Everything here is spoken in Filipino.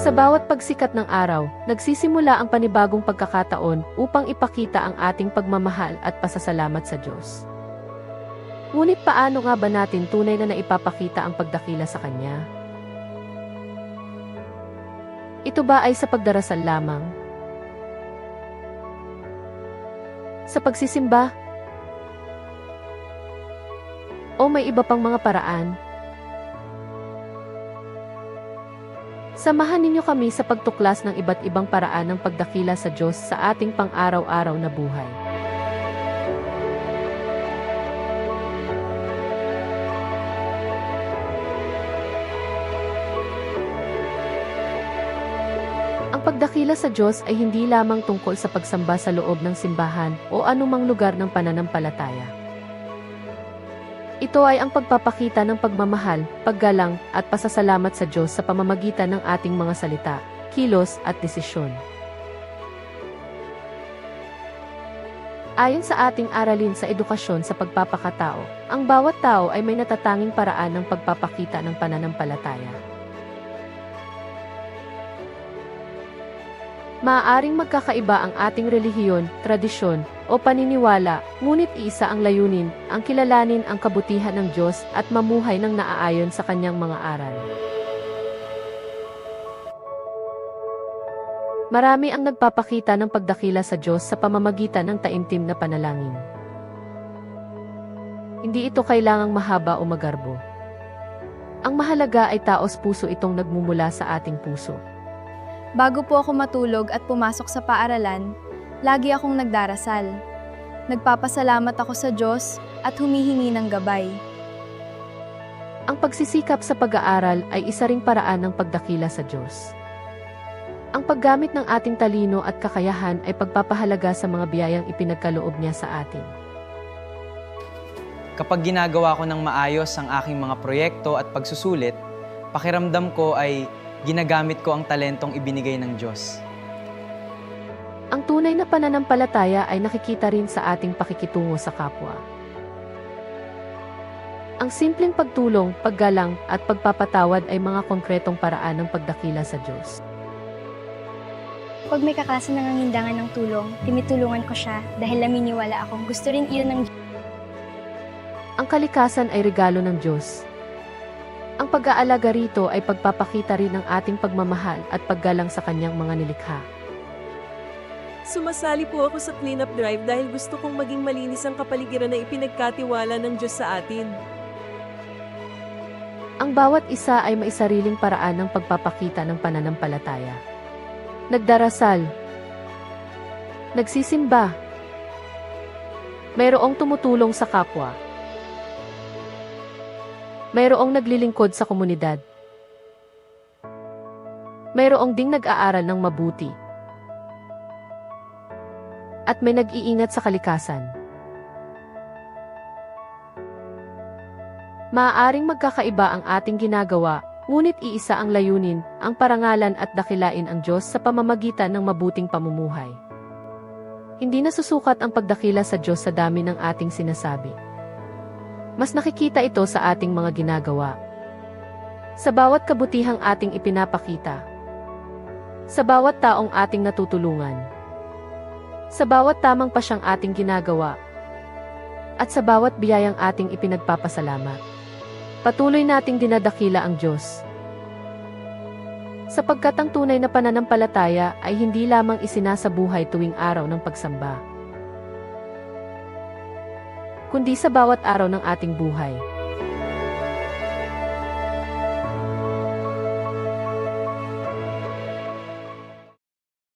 Sa bawat pagsikat ng araw, nagsisimula ang panibagong pagkakataon upang ipakita ang ating pagmamahal at pasasalamat sa Diyos. Ngunit paano nga ba natin tunay na naipapakita ang pagdakila sa Kanya? Ito ba ay sa pagdarasal lamang? Sa pagsisimba? O may iba pang mga paraan? Samahan ninyo kami sa pagtuklas ng iba't ibang paraan ng pagdakila sa Diyos sa ating pang-araw-araw na buhay. Ang pagdakila sa Diyos ay hindi lamang tungkol sa pagsamba sa loob ng simbahan o anumang lugar ng pananampalataya. Ito ay ang pagpapakita ng pagmamahal, paggalang, at pasasalamat sa Diyos sa pamamagitan ng ating mga salita, kilos, at desisyon. Ayon sa ating aralin sa edukasyon sa pagpapakatao, ang bawat tao ay may natatanging paraan ng pagpapakita ng pananampalataya. Maaaring magkakaiba ang ating relihiyon, tradisyon, o paniniwala, ngunit iisa ang layunin, ang kilalanin ang kabutihan ng Diyos at mamuhay ng naaayon sa Kanyang mga aral. Marami ang nagpapakita ng pagdakila sa Diyos sa pamamagitan ng taimtim na panalangin. Hindi ito kailangang mahaba o magarbo. Ang mahalaga ay taos puso itong nagmumula sa ating puso. Bago po ako matulog at pumasok sa paaralan, lagi akong nagdarasal. Nagpapasalamat ako sa Diyos at humihingi ng gabay. Ang pagsisikap sa pag-aaral ay isa ring paraan ng pagdakila sa Diyos. Ang paggamit ng ating talino at kakayahan ay pagpapahalaga sa mga biyayang ipinagkaloob niya sa atin. Kapag ginagawa ko ng maayos ang aking mga proyekto at pagsusulit, pakiramdam ko ay ginagamit ko ang talentong ibinigay ng Diyos. Ang tunay na pananampalataya ay nakikita rin sa ating pakikitungo sa kapwa. Ang simpleng pagtulong, paggalang, at pagpapatawad ay mga konkretong paraan ng pagdakila sa Diyos. Pag may kaklase nangangindangan ng tulong, tinutulungan ko siya dahil naniniwala akong gusto rin iyon ng Diyos. Ang kalikasan ay regalo ng Diyos. Ang pag-aalaga rito ay pagpapakita rin ng ating pagmamahal at paggalang sa Kanyang mga nilikha. Sumasali po ako sa cleanup drive dahil gusto kong maging malinis ang kapaligiran na ipinagkatiwala ng Diyos sa atin. Ang bawat isa ay may sariling paraan ng pagpapakita ng pananampalataya. Nagdarasal. Nagsisimba. Mayroong tumutulong sa kapwa. Mayroong naglilingkod sa komunidad. Mayroong ding nag-aaral ng mabuti. At may nag-iingat sa kalikasan. Maaaring magkakaiba ang ating ginagawa, ngunit iisa ang layunin, ang parangalan at dakilain ang Diyos sa pamamagitan ng mabuting pamumuhay. Hindi nasusukat ang pagdakila sa Diyos sa dami ng ating sinasabi. Mas nakikita ito sa ating mga ginagawa. Sa bawat kabutihang ating ipinapakita. Sa bawat taong ating natutulungan. Sa bawat tamang pasyang ating ginagawa. At sa bawat biyayang ating ipinagpapasalamat. Patuloy nating dinadakila ang Diyos. Sapagkat ang tunay na pananampalataya ay hindi lamang isinasabuhay tuwing araw ng pagsamba, kundi sa bawat araw ng ating buhay.